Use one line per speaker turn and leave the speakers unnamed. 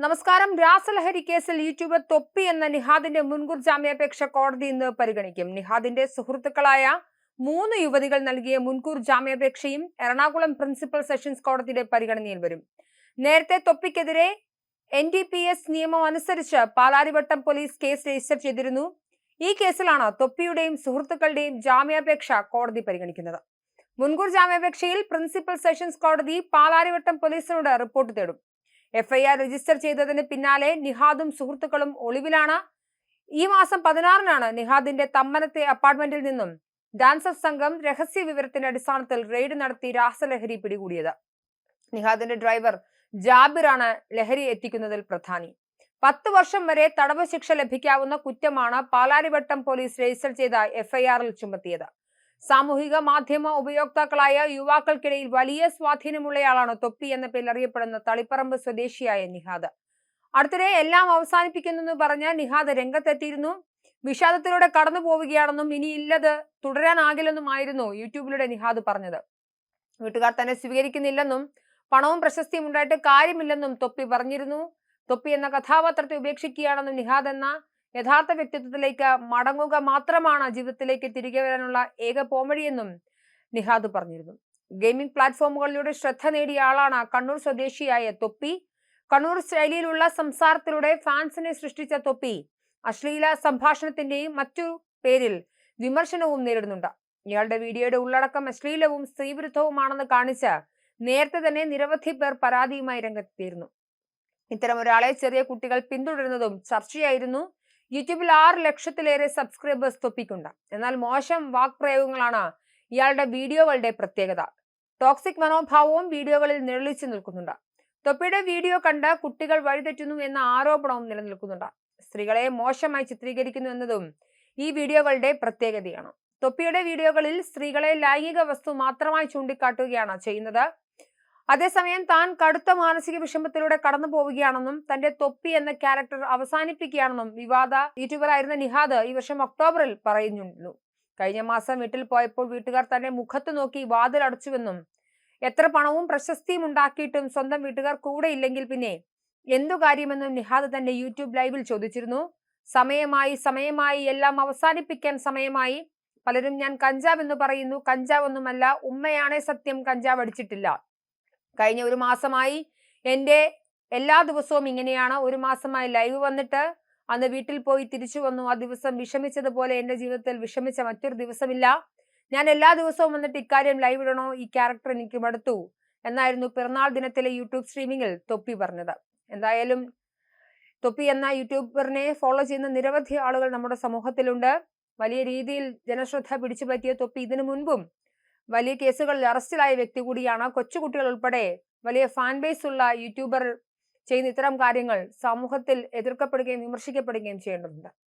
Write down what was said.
നമസ്കാരം. രാസലഹരി കേസിൽ യൂട്യൂബർ തൊപ്പി എന്ന നിഹാദിന്റെ മുൻകൂർ ജാമ്യാപേക്ഷ കോടതി ഇന്ന് പരിഗണിക്കും. നിഹാദിന്റെ സുഹൃത്തുക്കളായ 3 യുവതികൾ നൽകിയ മുൻകൂർ ജാമ്യാപേക്ഷയും എറണാകുളം പ്രിൻസിപ്പൽ സെഷൻസ് കോടതിയുടെ പരിഗണനയിൽ വരും. നേരത്തെ തൊപ്പിക്കെതിരെ NDPS നിയമം അനുസരിച്ച് പാലാരിവട്ടം പോലീസ് കേസ് രജിസ്റ്റർ ചെയ്തിരുന്നു. ഈ കേസിലാണ് തൊപ്പിയുടെയും സുഹൃത്തുക്കളുടെയും ജാമ്യാപേക്ഷ കോടതി പരിഗണിക്കുന്നത്. മുൻകൂർ ജാമ്യാപേക്ഷയിൽ പ്രിൻസിപ്പൽ സെഷൻസ് കോടതി പാലാരിവട്ടം പോലീസിനോട് റിപ്പോർട്ട് തേടും. FIR രജിസ്റ്റർ ചെയ്തതിന് പിന്നാലെ നിഹാദും സുഹൃത്തുക്കളും ഒളിവിലാണ്. ഈ മാസം 16-നാണ് നിഹാദിന്റെ തമ്മനത്തെ അപ്പാർട്ട്മെന്റിൽ നിന്നും ഡാൻസർ സംഘം രഹസ്യ വിവരത്തിന്റെ അടിസ്ഥാനത്തിൽ റെയ്ഡ് നടത്തി രാസലഹരി പിടികൂടിയത്. നിഹാദിന്റെ ഡ്രൈവർ ജാബിറാണ് ലഹരി എത്തിക്കുന്നതിൽ പ്രധാനി. 10 വർഷം വരെ തടവ് ശിക്ഷ ലഭിക്കാവുന്ന കുറ്റമാണ് പാലാരിവട്ടം പോലീസ് രജിസ്റ്റർ ചെയ്ത FIR-ൽ ചുമത്തിയത്. സാമൂഹിക മാധ്യമ ഉപയോക്താക്കളായ യുവാക്കൾക്കിടയിൽ വലിയ സ്വാധീനമുള്ളയാളാണ് തൊപ്പി എന്ന പേരിൽ അറിയപ്പെടുന്ന തളിപ്പറമ്പ് സ്വദേശിയായ നിഹാദ്. അടുത്തിടെ എല്ലാം അവസാനിപ്പിക്കുന്നെന്ന് പറഞ്ഞ നിഹാദ് രംഗത്തെത്തിയിരുന്നു. വിഷാദത്തിലൂടെ കടന്നു പോവുകയാണെന്നും ഇനി ഇല്ലത് തുടരാനാകില്ലെന്നുമായിരുന്നു യൂട്യൂബിലൂടെ നിഹാദ് പറഞ്ഞത്. വീട്ടുകാർ തന്നെ സ്വീകരിക്കുന്നില്ലെന്നും പണവും പ്രശസ്തിയും ഉണ്ടായിട്ട് കാര്യമില്ലെന്നും തൊപ്പി പറഞ്ഞിരുന്നു. തൊപ്പി എന്ന കഥാപാത്രത്തെ ഉപേക്ഷിക്കുകയാണെന്നും നിഹാദ് എന്ന യഥാർത്ഥ വ്യക്തിത്വത്തിലേക്ക് മടങ്ങുക മാത്രമാണ് ജീവിതത്തിലേക്ക് തിരികെ വരാനുള്ള ഏക പോംവഴിയെന്നും നിഹാദ് പറഞ്ഞിരുന്നു. ഗെയിമിംഗ് പ്ലാറ്റ്ഫോമുകളിലൂടെ ശ്രദ്ധ നേടിയ ആളാണ് കണ്ണൂർ സ്വദേശിയായ തൊപ്പി. കണ്ണൂർ ശൈലിയിലുള്ള സംസാരത്തിലൂടെ ഫാൻസിനെ സൃഷ്ടിച്ച തൊപ്പി അശ്ലീല സംഭാഷണത്തിന്റെയും മറ്റു പേരിൽ വിമർശനവും നേരിടുന്നുണ്ട്. ഇയാളുടെ വീഡിയോയുടെ ഉള്ളടക്കം അശ്ലീലവും സ്ത്രീവിരുദ്ധവുമാണെന്ന് കാണിച്ച് നേരത്തെ തന്നെ നിരവധി പേർ പരാതിയുമായി രംഗത്തെത്തിയിരുന്നു. ഇത്തരം ഒരാളെ ചെറിയ കുട്ടികൾ പിന്തുടരുന്നതും ചർച്ചയായിരുന്നു. യൂട്യൂബിൽ 6 ലക്ഷത്തിലേറെ സബ്സ്ക്രൈബേഴ്സ് തൊപ്പിക്കുണ്ട്. എന്നാൽ മോശം വാക്പ്രയോഗങ്ങളാണ് ഇയാളുടെ വീഡിയോകളുടെ പ്രത്യേകത. ടോക്സിക് മനോഭാവവും വീഡിയോകളിൽ നിഴലിച്ചു നിൽക്കുന്നുണ്ട്. തൊപ്പിയുടെ വീഡിയോ കണ്ട് കുട്ടികൾ വഴിതെറ്റുന്നു എന്ന ആരോപണവും നിലനിൽക്കുന്നുണ്ട്. സ്ത്രീകളെ മോശമായി ചിത്രീകരിക്കുന്നു എന്നതും ഈ വീഡിയോകളുടെ പ്രത്യേകതയാണ്. തൊപ്പിയുടെ വീഡിയോകളിൽ സ്ത്രീകളെ ലൈംഗിക വസ്തു മാത്രമായി ചൂണ്ടിക്കാട്ടുകയാണ് ചെയ്യുന്നത്. അതേസമയം താൻ കടുത്ത മാനസിക വിഷമത്തിലൂടെ കടന്നു പോവുകയാണെന്നും തന്റെ തൊപ്പി എന്ന ക്യാരക്ടർ അവസാനിപ്പിക്കുകയാണെന്നും വിവാദ യൂട്യൂബറായിരുന്ന നിഹാദ് ഈ വർഷം ഒക്ടോബറിൽ പറയുന്നു. കഴിഞ്ഞ മാസം വീട്ടിൽ പോയപ്പോൾ വീട്ടുകാർ തന്റെ മുഖത്ത് നോക്കി വാതിൽ അടച്ചുവെന്നും എത്ര പണവും പ്രശസ്തിയും ഉണ്ടാക്കിയിട്ടും സ്വന്തം വീട്ടുകാർ കൂടെ ഇല്ലെങ്കിൽ പിന്നെ എന്തു കാര്യമെന്നും നിഹാദ് തന്റെ യൂട്യൂബ് ലൈവിൽ ചോദിച്ചിരുന്നു. സമയമായി എല്ലാം അവസാനിപ്പിക്കാൻ സമയമായി. പലരും ഞാൻ കഞ്ചാവ് എന്ന് പറയുന്നു. കഞ്ചാവ് ഒന്നുമല്ല, ഉമ്മയാണേ സത്യം, കഞ്ചാവ് അടിച്ചിട്ടില്ല. കഴിഞ്ഞ 1 മാസമായി എൻ്റെ എല്ലാ ദിവസവും ഇങ്ങനെയാണ്. 1 മാസമായി ലൈവ് വന്നിട്ട് അന്ന് വീട്ടിൽ പോയി തിരിച്ചു വന്നു. ആ ദിവസം വിഷമിച്ചതുപോലെ എൻ്റെ ജീവിതത്തിൽ വിഷമിച്ച മറ്റൊരു ദിവസമില്ല. ഞാൻ എല്ലാ ദിവസവും വന്നിട്ട് ഇക്കാര്യം ലൈവ് ഇടണോ? ഈ ക്യാരക്ടർ എനിക്ക് മടുത്തു എന്നായിരുന്നു പിറന്നാൾ ദിനത്തിലെ യൂട്യൂബ് സ്ട്രീമിങ്ങിൽ തൊപ്പി പറഞ്ഞത്. എന്തായാലും തൊപ്പി എന്ന യൂട്യൂബറിനെ ഫോളോ ചെയ്യുന്ന നിരവധി ആളുകൾ നമ്മുടെ സമൂഹത്തിലുണ്ട്. വലിയ രീതിയിൽ ജനശ്രദ്ധ പിടിച്ചു പറ്റിയ തൊപ്പി ഇതിനു മുൻപും വലിയ കേസുകളിൽ അറസ്റ്റിലായ വ്യക്തി കൂടിയാണ്. കൊച്ചുകുട്ടികൾ ഉൾപ്പെടെ വലിയ ഫാൻ ബേസ് ഉള്ള യൂട്യൂബർ ചെയ്യുന്ന ഇത്തരം കാര്യങ്ങൾ സമൂഹത്തിൽ എതിർക്കപ്പെടുകയും വിമർശിക്കപ്പെടുകയും ചെയ്യേണ്ടതുണ്ട്.